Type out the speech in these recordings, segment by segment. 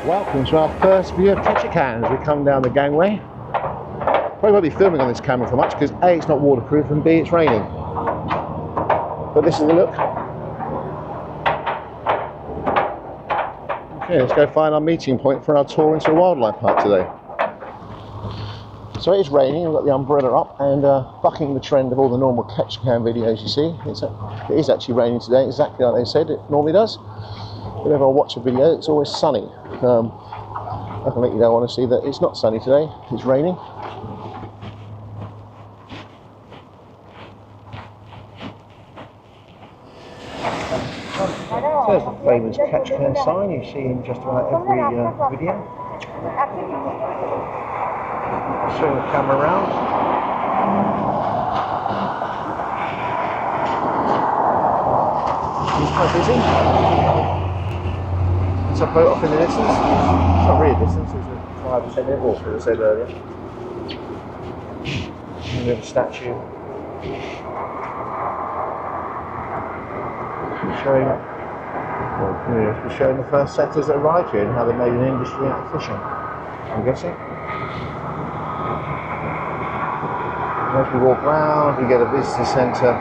Welcome to our first view of Ketchikan as we come down the gangway. Probably won't be filming on this camera for much because A, it's not waterproof, and B, it's raining. But this is the look. Okay, let's go find our meeting point for our tour into a wildlife park today. So it is raining, we've got the umbrella up and bucking the trend of all the normal Ketchikan videos you see. It is actually raining today, exactly like they said it normally does. Whenever I watch a video, it's always sunny. I can let you know honestly that it's not sunny today, it's raining. There's the famous Ketchikan sign you see in just about every video. Swing the camera around. It's quite busy. There's a boat off in the distance. It's not really a distance, it's a 5 or 10 minute walk, as I said earlier. And we have a statue showing the first settlers that arrived here and how they made an industry out of fishing, I'm guessing. And as we walk round, we get a visitor centre.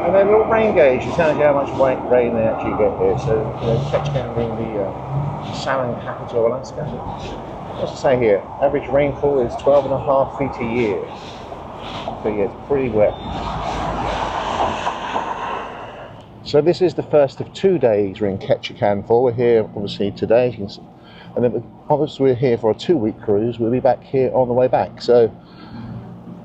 And then a little rain gauge to tell you how much rain they actually get here. So, Ketchikan being the salmon capital of Alaska. What's it say here? Average rainfall is 12.5 feet a year. So yeah, it's pretty wet. So this is the first of 2 days we're in Ketchikan for. We're here obviously today, and then obviously we're here for a 2-week cruise. We'll be back here on the way back. So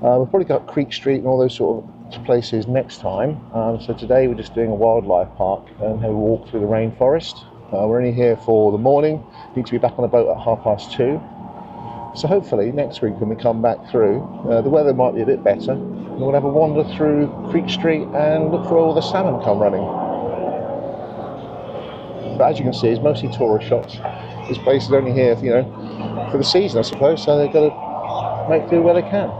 we've probably got Creek Street and all those sort of places next time. So today we're just doing a wildlife park and have a walk through the rainforest. We're only here for the morning. Need to be back on the boat at 2:30. So hopefully next week when we come back through, the weather might be a bit better. And we'll have a wander through Creek Street and look for all the salmon come running. But as you can see, it's mostly tourist shots. This place is only here, for the season, I suppose. So they've got to make do where they can.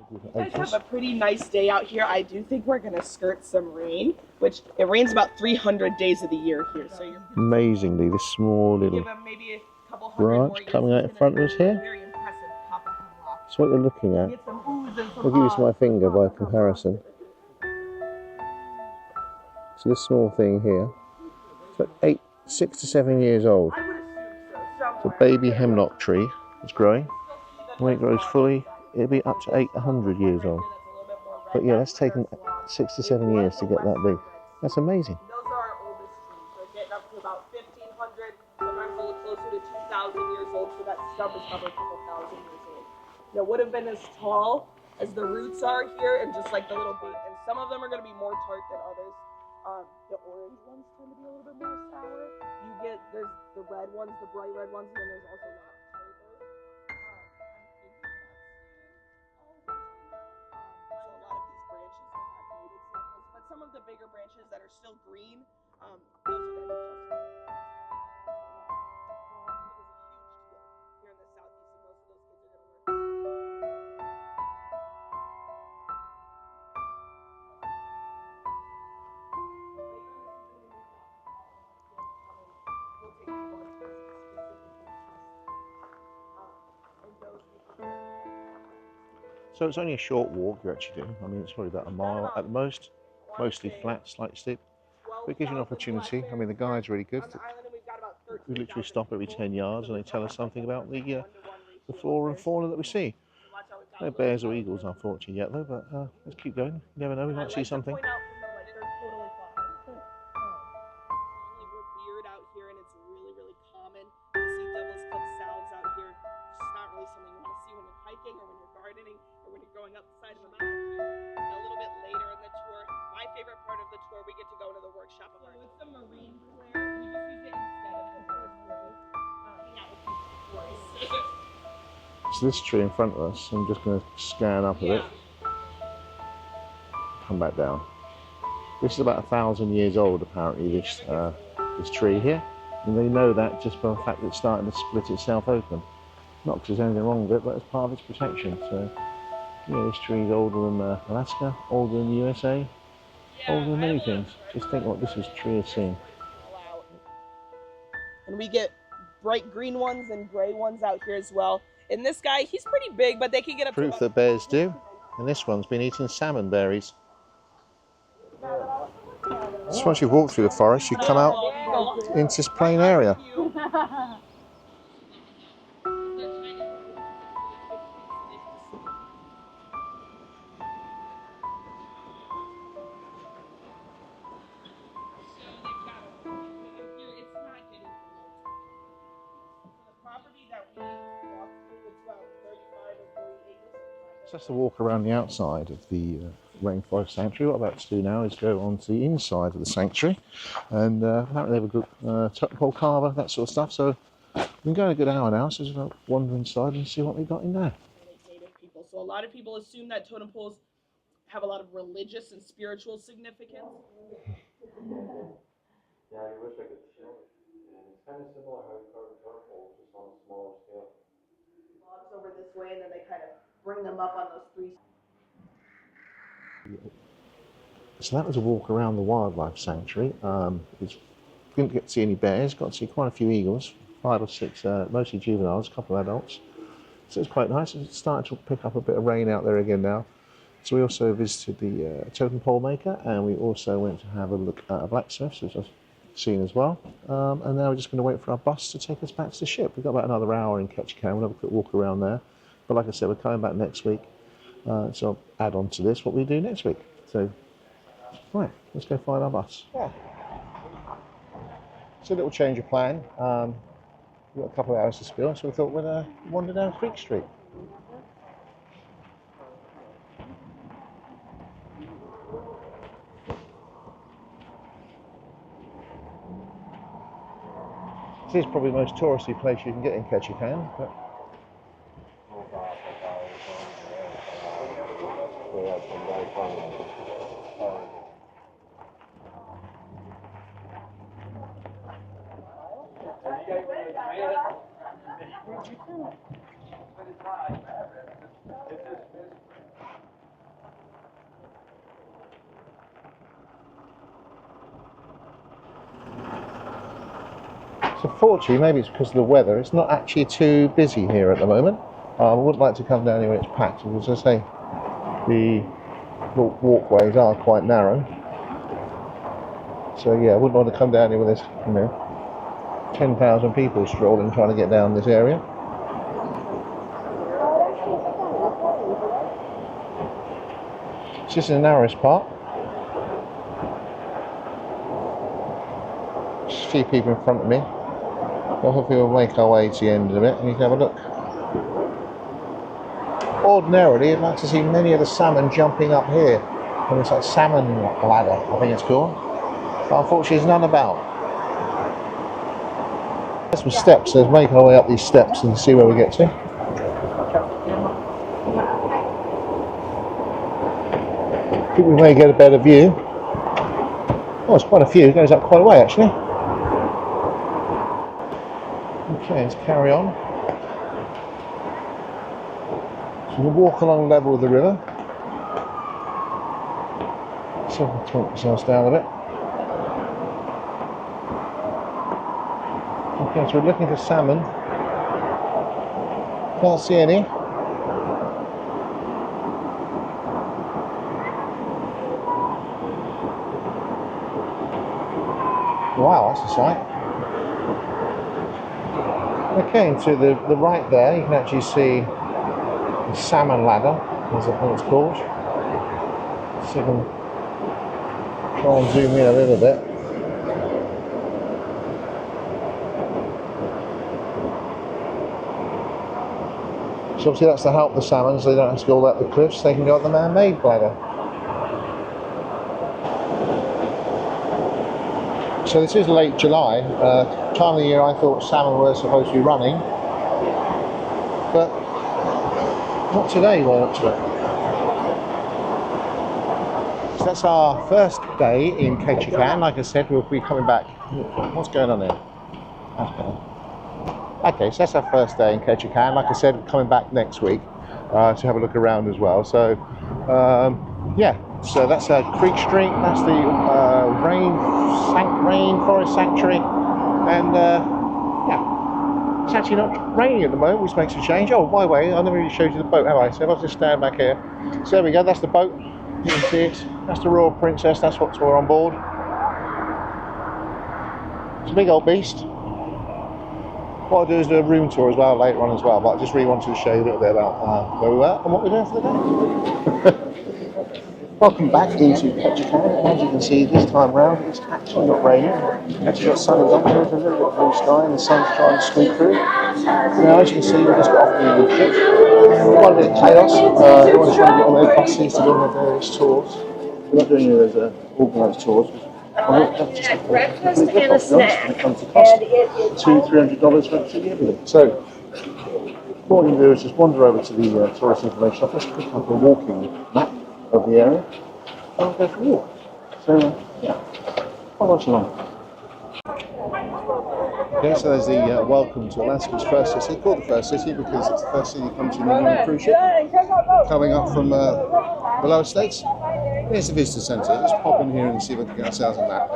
You guys have a pretty nice day out here. I do think we're gonna skirt some rain, which it rains about 300 days of the year here. So you're amazingly, this small little maybe a couple branch coming out in front of us here. Very impressive top of hemlock. So what you're looking at, Get some oohs and some I'll give you ahs. my finger by comparison. So this small thing here, it's like 6 to 7 years old. I would assume so. It's a baby hemlock tree that's growing. When it grows fully, it'll be up to 800 years old. But yeah, that's taken 6 to 7 years to get that big. That's amazing. Those are our oldest trees. They're getting up to about 1,500, sometimes a little closer to 2,000 years old, so that stump is probably a couple thousand years old. That would have been as tall as the roots are here, and just like the little bit. And some of them are going to be more tart than others. The orange ones tend to be a little bit more sour. There's the red ones, the bright red ones, and then there's also not tart. But some of the bigger branches that are still green, those are going to be just here in the southeast, and most of those kids are going to learn. So it's only a short walk you're actually doing. I mean, it's probably about a mile at the most. Mostly flat, slightly steep. But it gives you an opportunity. I mean, the guide's really good. We literally stop every 10 yards and they tell us something about the flora and fauna that we see. No bears or eagles, unfortunately, yet though, but let's keep going. You never know, we might see something. We're weird out here and it's really, really common to see devil's club sounds out here. It's just not really something you want to see when you're hiking or when you're gardening or when you're going up the side of the mountain. A little bit later in the tour, my favorite part of the tour, we get to go into the workshop of our with the marine flare. We just use it instead of the bird spray. Hang out with people. So this tree in front of us, I'm just going to scan up a bit. Come back down. This is about 1,000 years old, apparently, this tree here. And they know that just by the fact that it's starting to split itself open. Not because there's anything wrong with it, but as part of its protection. So, you know, this tree is older than Alaska, older than the USA, older than many things. Just think what this tree has seen. And we get bright green ones and gray ones out here as well. And this guy, he's pretty big, but they can get up Proof that bears do. And this one's been eating salmon berries. So once you've walked through the forest, you come out into this plain area. So that's the walk around the outside of the Rainforest Sanctuary. What I'm about to do now is go on to the inside of the sanctuary, and apparently they have a good totem pole carver, that sort of stuff. So we've been going a good hour now, so just going to wander inside and see what we've got in there. Native people. So a lot of people assume that totem poles have a lot of religious and spiritual significance. Yeah, I wish I could show it. And it's kind of similar how you carve totem poles, just on a smaller scale. Logs over this way, and then they kind of bring them up on those three. So that was a walk around the wildlife sanctuary. Didn't get to see any bears, got to see quite a few eagles, 5 or 6, mostly juveniles, a couple of adults. So it's quite nice. It's starting to pick up a bit of rain out there again now. So we also visited the totem pole maker, and we also went to have a look at a blacksmith, which I've seen as well. And now we're just going to wait for our bus to take us back to the ship. We've got about another hour in Ketchikan. We'll have a quick walk around there. But like I said, we're coming back next week. So I'll add on to this what we do next week. So, right, let's go find our bus. Yeah. It's a little change of plan. We've got a couple of hours to spill, so we thought we'd wander down Creek Street. This is probably the most touristy place you can get in Ketchikan, but so fortunately, maybe it's because of the weather, it's not actually too busy here at the moment. I wouldn't like to come down here when it's packed, because as I say, the walkways are quite narrow. So yeah, I wouldn't want to come down here with this, 10,000 people strolling trying to get down this area. It's just the narrowest part. Just a few people in front of me. But hopefully we'll make our way to the end of it and you can have a look. Ordinarily, I'd like to see many of the salmon jumping up here. And it's like salmon ladder, I think it's called. But unfortunately, there's none about. There's some steps, so let's make our way up these steps and see where we get to. I think we may get a better view. Oh, it's quite a few, it goes up quite a way actually. Okay, let's carry on. So we'll walk along the level of the river. So we'll talk ourselves down a bit. Okay, so we're looking for salmon. Can't see any. Wow, that's a sight. Okay, to the right there, you can actually see the salmon ladder, as I think it's called. So you can try and zoom in a little bit. So obviously that's to help the salmon so they don't have to go up the cliffs, they can go up the man-made ladder. So this is late July, time of the year I thought salmon were supposed to be running, but not today by the looks of it. So that's our first day in Ketchikan. Like I said, we'll be coming back. What's going on there? That's better. Okay, so that's our first day in Ketchikan. Like I said, we're coming back next week to have a look around as well. So, yeah, so that's Creek Street. That's the Rainforest Sanctuary, and yeah, it's actually not raining at the moment, which makes a change. Oh, by the way, I never really showed you the boat, have I? So if I just stand back here, so there we go. That's the boat. You can see it. That's the Royal Princess. That's what's we're on board. It's a big old beast. What I'll do is do a room tour as well later on as well, but I just really wanted to show you a little bit about where we were and what we're doing for the day. Welcome back into Ketchikan. As you can see, this time round it's actually not raining. Actually got sun and on, there's a little bit of blue sky and the sun's trying to squeak through. Now as you can see, we've just got off the ship. Quite a bit of chaos. Everyone's trying to get on their buses to go on their various tours. We're not doing any of those organised tours. Breakfast and a snack. When it comes to cost, $200-300 for everything. So, what we can do is just wander over to the tourist information office, pick up a walking map of the area, and we'll go for a walk. So, yeah, quite much along. Okay, so there's the welcome to Alaska's first city. It's called the first city because it's the first city you come to when you're on a cruise ship, coming up from the lower states. Here's the visitor centre. Let's pop in here and see if we can get ourselves a map.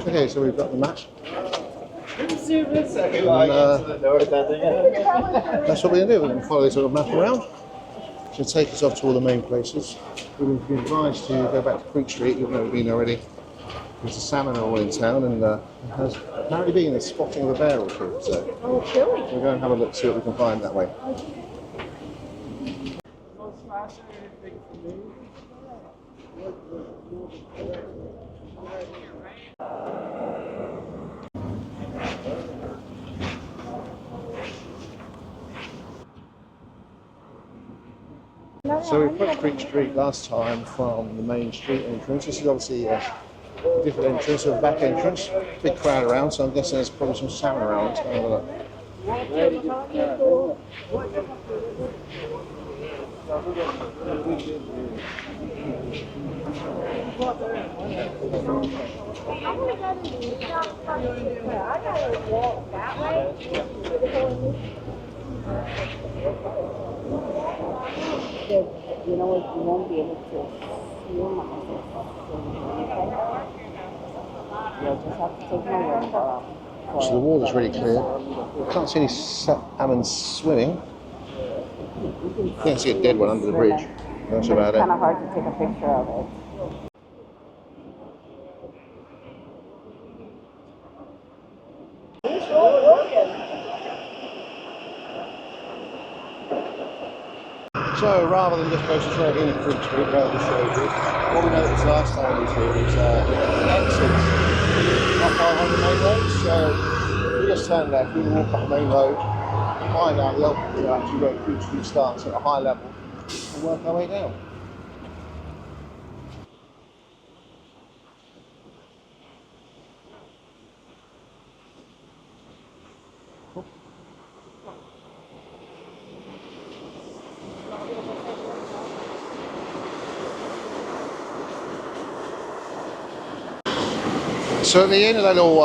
Okay, so we've got the map. And, that's what we're going to do. We're going to follow this little map around. It's going to take us off to all the main places. We've been advised to go back to Creek Street. You've never been already. There's a salmon all in town, and there has apparently been a spotting of a bear or two. So we'll go and have a look, see what we can find that way. So we approached Creek Street last time from the main street entrance. This is obviously a different entrance, or a back entrance. Big crowd around, so I'm guessing there's probably some salmon around. Let's go and have a look. You know what, you won't be able to see them you'll just have to take my word for it. So the water's really clear. Can't see any salmon swimming. You can see a dead one under the bridge. That's about It's kind of it. hard to take a picture of it. So rather than just go straight in Creek Street, where the show is, what we noticed last time we was here is exits up 500 main road. So we just turn left, we walk up the main road, find out the open actually where Creek Street starts at a high level, and work our way down. So at the end of that little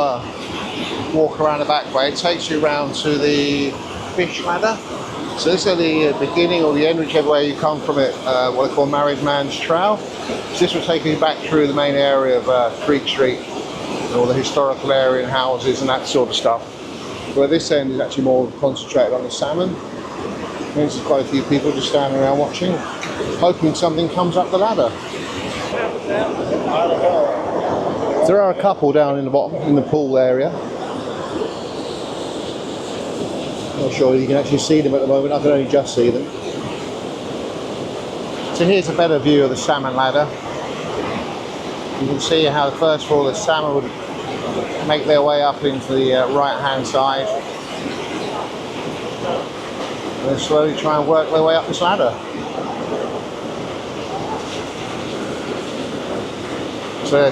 walk around the back way, it takes you around to the fish ladder. So this is the beginning or the end, whichever way you come from it, what they call Married Man's Trail. So this will take you back through the main area of Creek Street, and all the historical area and houses and that sort of stuff. Where this end is actually more concentrated on the salmon. There's quite a few people just standing around watching, hoping something comes up the ladder. There are a couple down in the bottom, in the pool area. Not sure you can actually see them at the moment, I can only just see them. So here's a better view of the salmon ladder. You can see how first of all the salmon would make their way up into the right hand side. And then slowly try and work their way up this ladder. So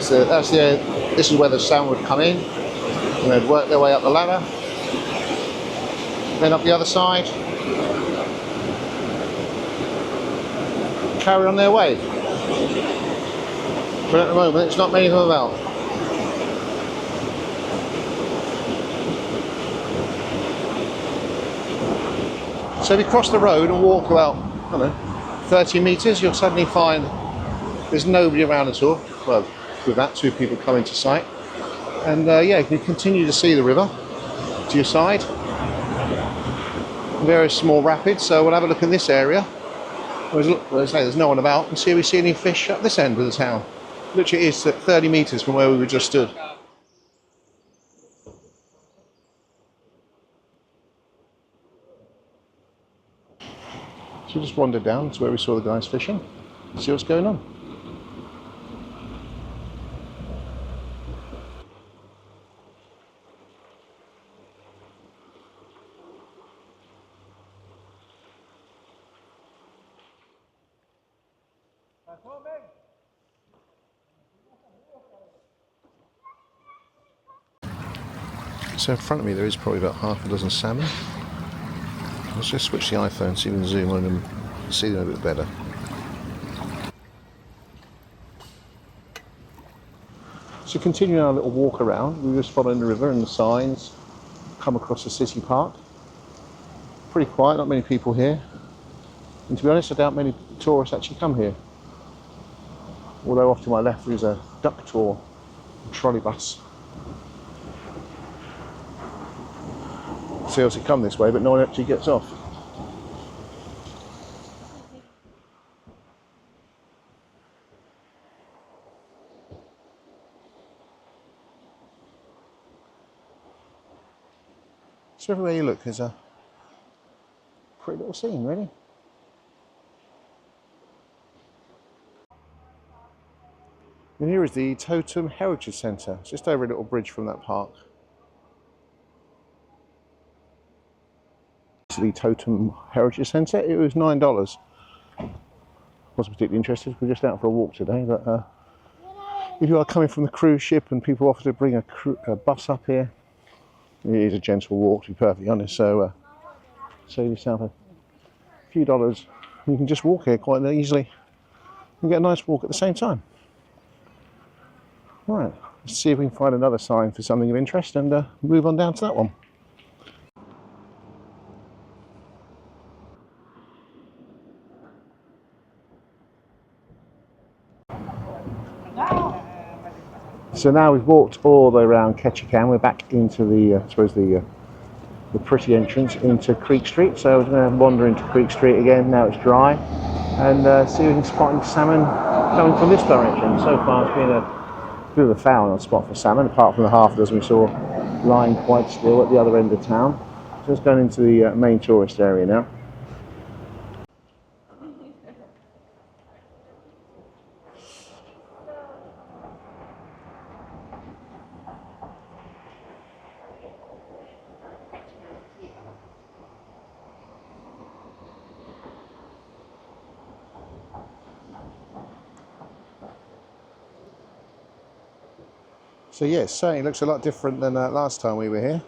this is where the salmon would come in, and they'd work their way up the ladder, then up the other side, carry on their way. But at the moment, it's not many of them about. So if you cross the road and walk about, I don't know, 30 metres, you'll suddenly find there's nobody around at all. Well, with that, 2 people come into sight. And yeah, you can continue to see the river to your side. Various small rapids, so we'll have a look in this area. There's no one about, and see if we see any fish up this end of the town. Literally it is 30 metres from where we were just stood. So we just wandered down to where we saw the guys fishing, see what's going on. So in front of me there is probably about half a dozen salmon. Let's just switch the iPhone so you can zoom on them and see them a bit better. So continuing our little walk around, we were just following the river and the signs, come across the city park. Pretty quiet, not many people here. And to be honest, I doubt many tourists actually come here. Although off to my left there's a duck tour trolley bus. Seriously come this way, but no one actually gets off. So everywhere you look there's a pretty little scene, really. And here is the Totem Heritage Centre, just over a little bridge from that park. The Totem Heritage Centre, it was $9. Wasn't particularly interested, we're just out for a walk today, but if you are coming from the cruise ship and people offer to bring a bus up here, it is a gentle walk to be perfectly honest, so save yourself a few dollars. You can just walk here quite easily and get a nice walk at the same time. Right, let's see if we can find another sign for something of interest and move on down to that one. So now we've walked all the way around Ketchikan, we're back into the, I suppose the pretty entrance into Creek Street. So we're going to wander into Creek Street again, now it's dry, and see if we can spot any salmon coming from this direction. So far it's been a bit of a foul on spot for salmon, apart from the half dozen we saw lying quite still at the other end of town. Just going into the main tourist area now. So yes, certainly looks a lot different than last time we were here.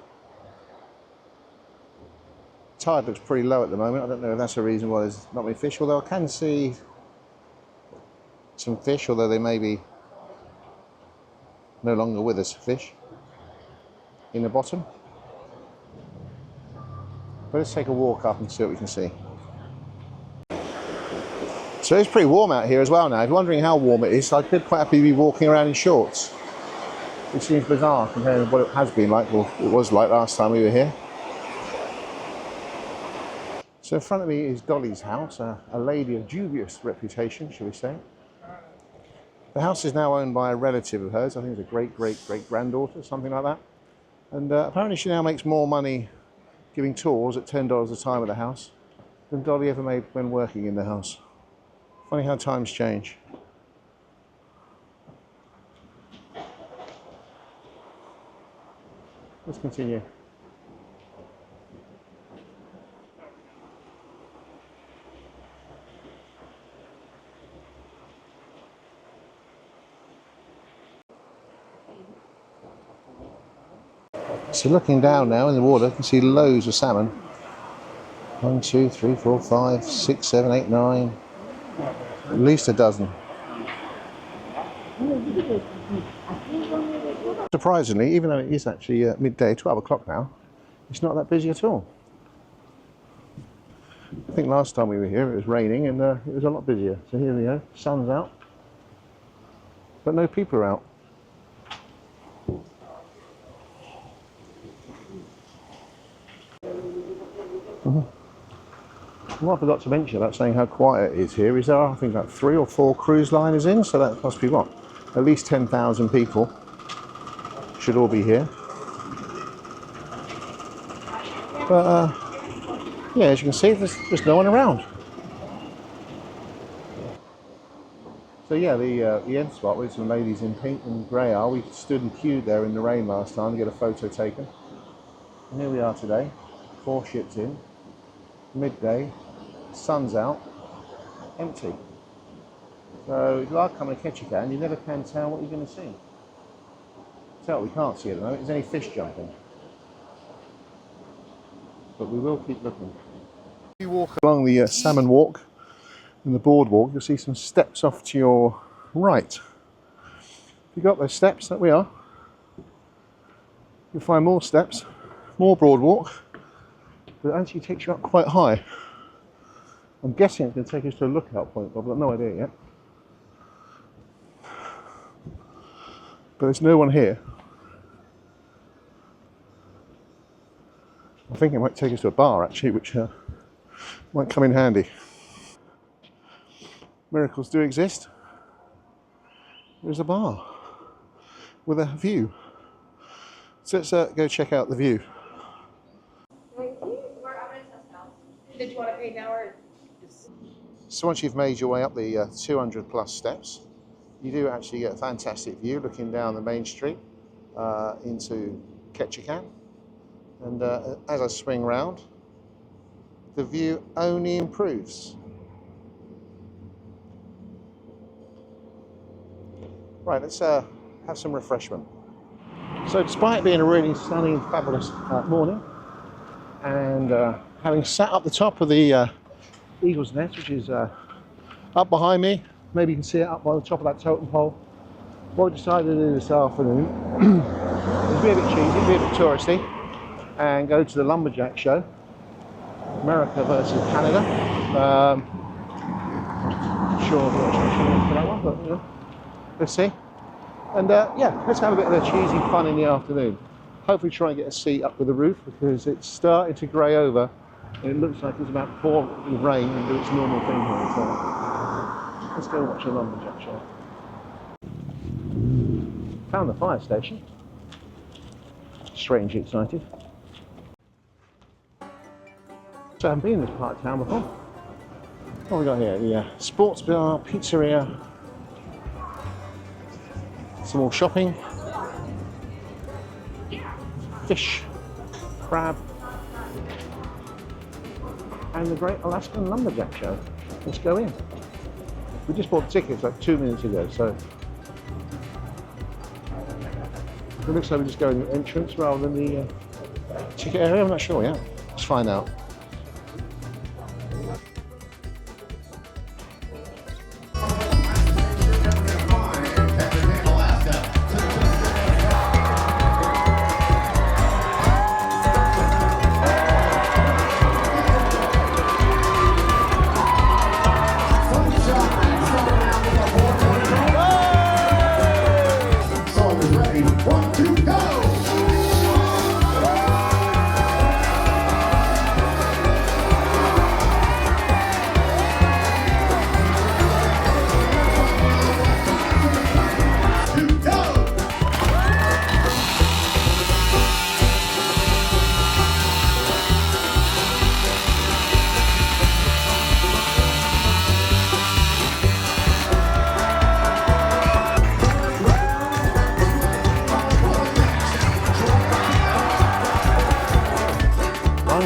Tide looks pretty low at the moment. I don't know if that's a reason why there's not many fish, although I can see some fish, although they may be no longer with us, fish in the bottom. But let's take a walk up and see what we can see. So it's pretty warm out here as well now. If you're wondering how warm it is, I could quite happily be walking around in shorts. Which seems bizarre compared to what it has been like, or it was like last time we were here. So in front of me is Dolly's house, a lady of dubious reputation, shall we say. The house is now owned by a relative of hers, I think it's a great-great-great-granddaughter, something like that. And apparently she now makes more money giving tours at $10 a time at the house than Dolly ever made when working in the house. Funny how times change. Let's continue. So looking down now in the water, you can see loads of salmon. 1, 2, 3, 4, 5, 6, 7, 8, 9. At least a dozen. Surprisingly, even though it is actually midday, 12 o'clock now, it's not that busy at all. I think last time we were here it was raining and it was a lot busier. So here we go, sun's out, but no people are out. What I forgot to mention about saying how quiet it is here is there are, I think, about 3 or 4 cruise liners in, so that must be what? At least 10,000 people should all be here. But yeah, as you can see, there's no one around. So yeah, the end spot where some ladies in pink and grey are, we stood and queued there in the rain last time to get a photo taken. And here we are today, 4 ships in, midday, sun's out, empty. So if you are coming to Ketchikan, you never can tell what you're going to see. Tell we can't see at the moment, there's any fish jumping. But we will keep looking. If you walk along the Salmon walk and the boardwalk, you'll see some steps off to your right. If you got those steps, that we are. You'll find more steps, more boardwalk, but it actually takes you up quite high. I'm guessing it's going to take us to a lookout point, but I've got no idea yet. But there's no one here. I think it might take us to a bar actually, which might come in handy. Miracles do exist. There's a bar with a view. So let's go check out the view. Did you want to pay now or? So once you've made your way up the 200 plus steps, you do actually get a fantastic view looking down the main street into Ketchikan. And as I swing round, the view only improves. Right, let's have some refreshment. So despite it being a really sunny and fabulous morning, and having sat up the top of the Eagle's Nest, which is up behind me, maybe you can see it up by the top of that totem pole, what we decided to do this afternoon is be a bit cheesy, be a bit touristy, and go to the Lumberjack Show, America versus Canada. Not sure for that one, but you know, let's see. And yeah, let's have a bit of a cheesy fun in the afternoon. Hopefully try and get a seat up with the roof because it's starting to grey over. And it looks like it's about to pour with rain and do its normal thing here. So let's go watch the Lumberjack Show. Found the fire station. Strangely excited. So I haven't been in this part of town before. What have we got here? The sports bar, pizzeria, some more shopping, fish, crab, and the great Alaskan Lumberjack Show. Let's go in. We just bought tickets like 2 minutes ago, so it looks like we just go in the entrance rather than the ticket area. I'm not sure yet. Let's find out.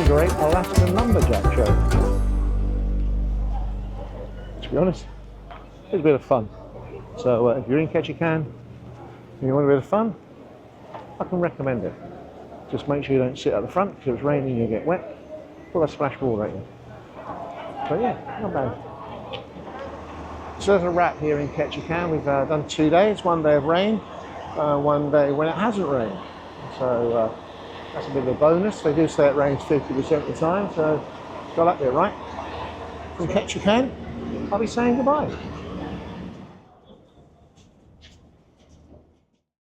Great Alaskan Lumberjack Show. To be honest, it's a bit of fun. So if you're in Ketchikan and you want a bit of fun, I can recommend it. Just make sure you don't sit at the front because if it's raining you'll get wet. Pull a splash water at you. But yeah, not bad. So there's a wrap here in Ketchikan. We've done 2 days, 1 day of rain, 1 day when it hasn't rained. So that's a bit of a bonus. They do say it rains 50% of the time, so Got up there, right? From Ketchikan, I'll be saying goodbye.